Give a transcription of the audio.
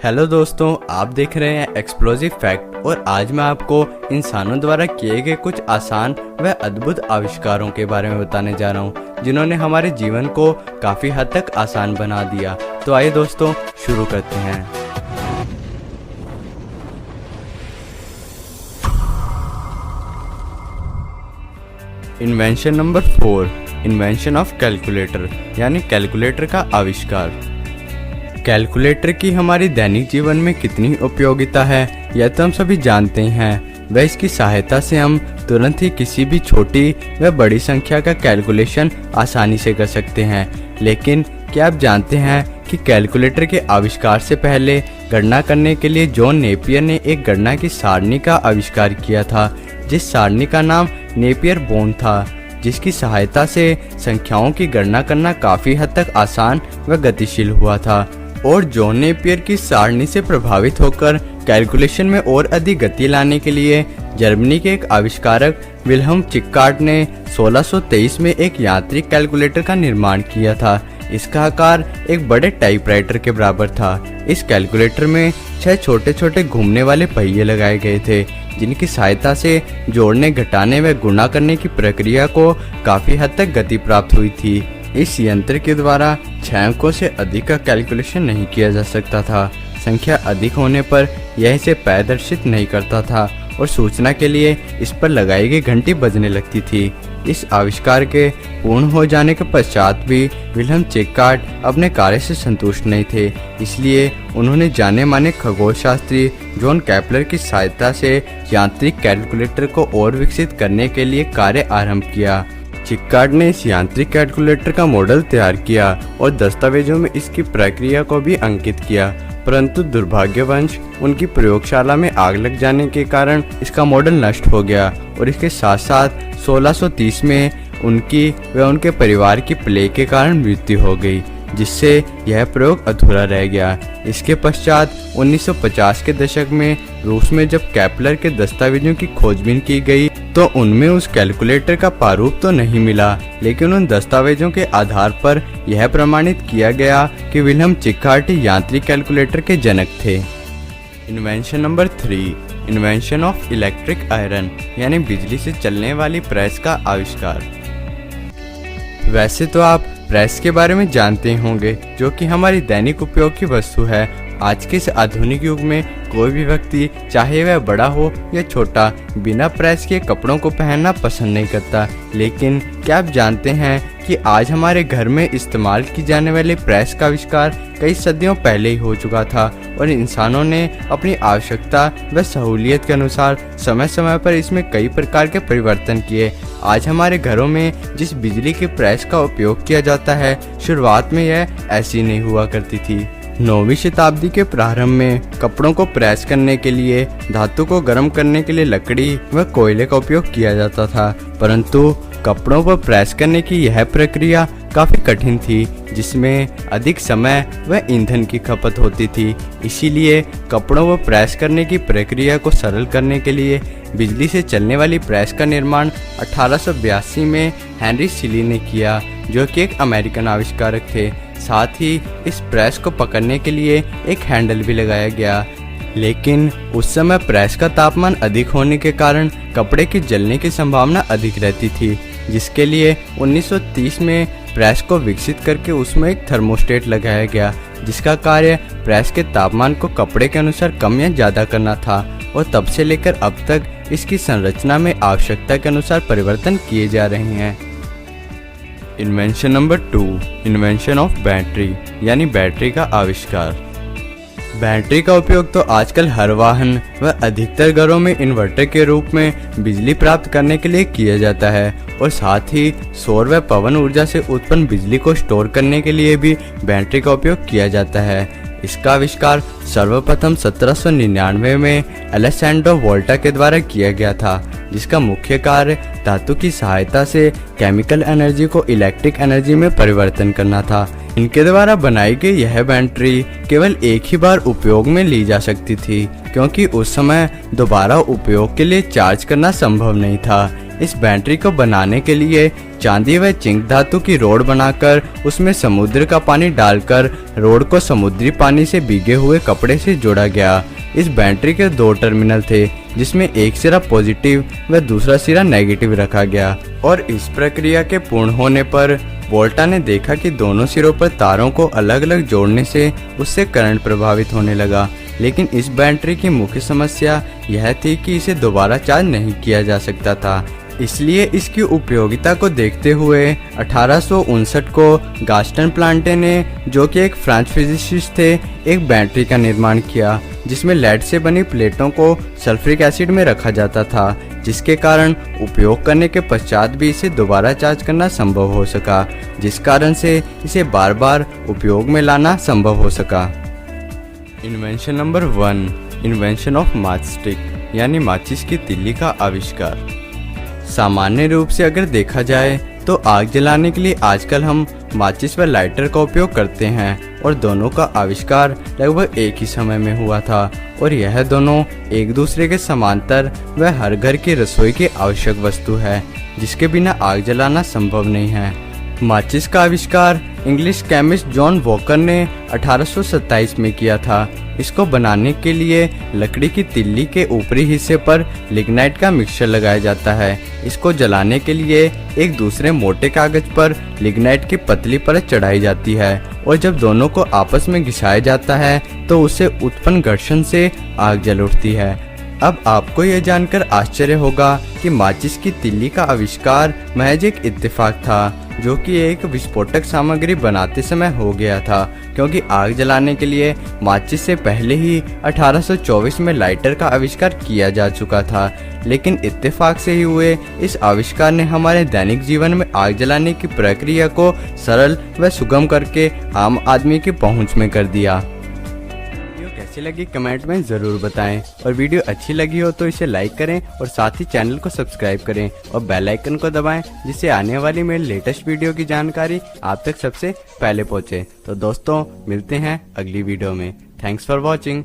Hello दोस्तों, आप देख रहे हैं एक्सप्लोसिव फैक्ट और आज मैं आपको इंसानों द्वारा किए गए कुछ आसान व अद्भुत आविष्कारों के बारे में बताने जा रहा हूं, जिन्होंने हमारे जीवन को काफ़ी हद तक आसान बना दिया। तो आइए दोस्तों शुरू करते हैं। Invention number 4, invention of calculator यानी कैलकुलेटर का आविष्कार। कैलकुलेटर की हमारी दैनिक जीवन में कितनी उपयोगिता है यह तो हम सभी जानते हैं। वह इसकी सहायता से हम तुरंत ही किसी भी छोटी व बड़ी संख्या का कैलकुलेशन आसानी से कर सकते हैं। लेकिन क्या आप जानते हैं कि कैलकुलेटर के आविष्कार से पहले गणना करने के लिए जॉन नेपियर ने एक गणना की सारणी का आविष्कार किया था, जिस सारणी का नाम नेपियर बोन था, जिसकी सहायता से संख्याओं की गणना करना काफ़ी हद तक आसान व गतिशील हुआ था। और जॉन नेपियर की सारणी से प्रभावित होकर कैलकुलेशन में और अधिक गति लाने के लिए जर्मनी के एक आविष्कारक विल्हेम चिकार्ड ने 1623 में एक यांत्रिक कैलकुलेटर का निर्माण किया था। इसका आकार एक बड़े टाइपराइटर के बराबर था। इस कैलकुलेटर में 6 छोटे छोटे घूमने वाले पहिए लगाए गए थे, जिनकी सहायता से जोड़ने, घटाने व गुणा करने की प्रक्रिया को काफ़ी हद तक गति प्राप्त हुई थी। इस यंत्र के द्वारा 6 अंकों से अधिक का कैलकुलेशन नहीं किया जा सकता था। संख्या अधिक होने पर यह इसे प्रदर्शित नहीं करता था और सूचना के लिए इस पर लगाई गई घंटी बजने लगती थी। इस आविष्कार के पूर्ण हो जाने के पश्चात भी विल्हेम चिकार्ड अपने कार्य से संतुष्ट नहीं थे, इसलिए उन्होंने जाने माने खगोलशास्त्री जॉन केपलर की सहायता से यांत्रिक कैलकुलेटर को और विकसित करने के लिए कार्य आरंभ किया। चिकार्ड ने इस यांत्रिक कैलकुलेटर का मॉडल तैयार किया और दस्तावेजों में इसकी प्रक्रिया को भी अंकित किया, परंतु दुर्भाग्यवश उनकी प्रयोगशाला में आग लग जाने के कारण इसका मॉडल नष्ट हो गया और इसके साथ साथ 1630 में उनकी व उनके परिवार की प्लेग के कारण मृत्यु हो गई, जिससे यह प्रयोग अधूरा रह गया। इसके पश्चात 1950 के दशक में रूस में जब केपलर के दस्तावेजों की खोजबीन की गई तो उनमें उस कैलकुलेटर का प्रारूप तो नहीं मिला, लेकिन उन दस्तावेजों के आधार पर यह प्रमाणित किया गया कि विल्हेम चिकार्ड यांत्रिक कैलकुलेटर के जनक थे। Invention number 3, invention of electric iron यानी बिजली से चलने वाली प्रेस का आविष्कार। वैसे तो आप प्रेस के बारे में जानते होंगे, जो कि हमारी दैनिक उपयोग की वस्तु है। आज के इस आधुनिक युग में कोई भी व्यक्ति, चाहे वह बड़ा हो या छोटा, बिना प्रेस के कपड़ों को पहनना पसंद नहीं करता। लेकिन क्या आप जानते हैं कि आज हमारे घर में इस्तेमाल की जाने वाली प्रेस का आविष्कार कई सदियों पहले ही हो चुका था और इंसानों ने अपनी आवश्यकता व सहूलियत के अनुसार समय समय पर इसमें कई प्रकार के परिवर्तन किए। आज हमारे घरों में जिस बिजली की प्रेस का उपयोग किया जाता है, शुरुआत में यह ऐसी नहीं हुआ करती थी। 9वीं शताब्दी के प्रारंभ में कपड़ों को प्रेस करने के लिए धातु को गर्म करने के लिए लकड़ी व कोयले का उपयोग किया जाता था, परंतु कपड़ों पर प्रेस करने की यह प्रक्रिया काफ़ी कठिन थी, जिसमें अधिक समय व ईंधन की खपत होती थी। इसीलिए कपड़ों को प्रेस करने की प्रक्रिया को सरल करने के लिए बिजली से चलने वाली प्रेस का निर्माण 1882 में हेनरी सिली ने किया, जो कि एक अमेरिकन आविष्कारक थे। साथ ही इस प्रेस को पकड़ने के लिए एक हैंडल भी लगाया गया, लेकिन उस समय प्रेस का तापमान अधिक होने के कारण कपड़े के जलने की संभावना अधिक रहती थी, जिसके लिए 1930 में प्रेस को विकसित करके उसमें एक थर्मोस्टेट लगाया गया, जिसका कार्य प्रेस के तापमान को कपड़े के अनुसार कम या ज़्यादा करना था। और तब से लेकर अब तक इसकी संरचना में आवश्यकता के अनुसार परिवर्तन किए जा रहे हैं। Invention number 2, invention of battery यानी बैटरी का आविष्कार। बैटरी का उपयोग तो आजकल हर वाहन व अधिकतर घरों में इन्वर्टर के रूप में बिजली प्राप्त करने के लिए किया जाता है और साथ ही सौर व पवन ऊर्जा से उत्पन्न बिजली को स्टोर करने के लिए भी बैटरी का उपयोग किया जाता है। इसका आविष्कार सर्वप्रथम 1799 में अलेसैंड्रो वोल्टा के द्वारा किया गया था, जिसका मुख्य कार्य धातु की सहायता से केमिकल एनर्जी को इलेक्ट्रिक एनर्जी में परिवर्तन करना था। इनके द्वारा बनाई गई यह बैटरी केवल एक ही बार उपयोग में ली जा सकती थी, क्योंकि उस समय दोबारा उपयोग के लिए चार्ज करना संभव नहीं था। इस बैटरी को बनाने के लिए चांदी व जिंक धातु की रोड बनाकर उसमें समुद्र का पानी डालकर रोड को समुद्री पानी से भीगे हुए कपड़े से जोड़ा गया। इस बैटरी के 2 टर्मिनल थे, जिसमें एक सिरा पॉजिटिव व दूसरा सिरा नेगेटिव रखा गया। और इस प्रक्रिया के पूर्ण होने पर वोल्टा ने देखा कि दोनों सिरों पर तारों को अलग अलग जोड़ने से उससे करंट प्रभावित होने लगा। लेकिन इस बैटरी की मुख्य समस्या यह थी कि इसे दोबारा चार्ज नहीं किया जा सकता था। इसलिए इसकी उपयोगिता को देखते हुए 1859 को गास्टन प्लांटे ने, जो कि एक फ्रेंच फिजिसिस्ट थे, एक बैटरी का निर्माण किया जिसमें लेड से बनी प्लेटों को सल्फ्यूरिक एसिड में रखा जाता था, जिसके कारण उपयोग करने के पश्चात भी इसे दोबारा चार्ज करना संभव हो सका, जिस कारण से इसे बार बार उपयोग में लाना संभव हो सका। इन्वेंशन नंबर 1, इन्वेंशन ऑफ माच स्टिक यानी माचिस की तिल्ली का आविष्कार। सामान्य रूप से अगर देखा जाए तो आग जलाने के लिए आजकल हम माचिस व लाइटर का उपयोग करते हैं और दोनों का आविष्कार लगभग एक ही समय में हुआ था और यह दोनों एक दूसरे के समांतर व हर घर की रसोई की आवश्यक वस्तु है, जिसके बिना आग जलाना संभव नहीं है। माचिस का आविष्कार इंग्लिश केमिस्ट जॉन वॉकर ने 1827 में किया था। इसको बनाने के लिए लकड़ी की तिल्ली के ऊपरी हिस्से पर लिग्नाइट का मिक्सचर लगाया जाता है। इसको जलाने के लिए एक दूसरे मोटे कागज पर लिग्नाइट की पतली परत चढ़ाई जाती है और जब दोनों को आपस में घिसाया जाता है तो उससे उत्पन्न घर्षण से आग जल उठती है। अब आपको यह जानकर आश्चर्य होगा कि माचिस की तिल्ली का आविष्कार महज एक इत्तेफाक था, जो कि एक विस्फोटक सामग्री बनाते समय हो गया था, क्योंकि आग जलाने के लिए माचिस से पहले ही 1824 में लाइटर का आविष्कार किया जा चुका था। लेकिन इत्तेफाक से ही हुए इस आविष्कार ने हमारे दैनिक जीवन में आग जलाने की प्रक्रिया को सरल व सुगम करके आम आदमी की पहुंच में कर दिया। कैसी लगी कमेंट में ज़रूर बताएं और वीडियो अच्छी लगी हो तो इसे लाइक करें और साथ ही चैनल को सब्सक्राइब करें और बेल आइकन को दबाएं, जिससे आने वाली मेरी लेटेस्ट वीडियो की जानकारी आप तक सबसे पहले पहुंचे। तो दोस्तों मिलते हैं अगली वीडियो में। Thanks for watching.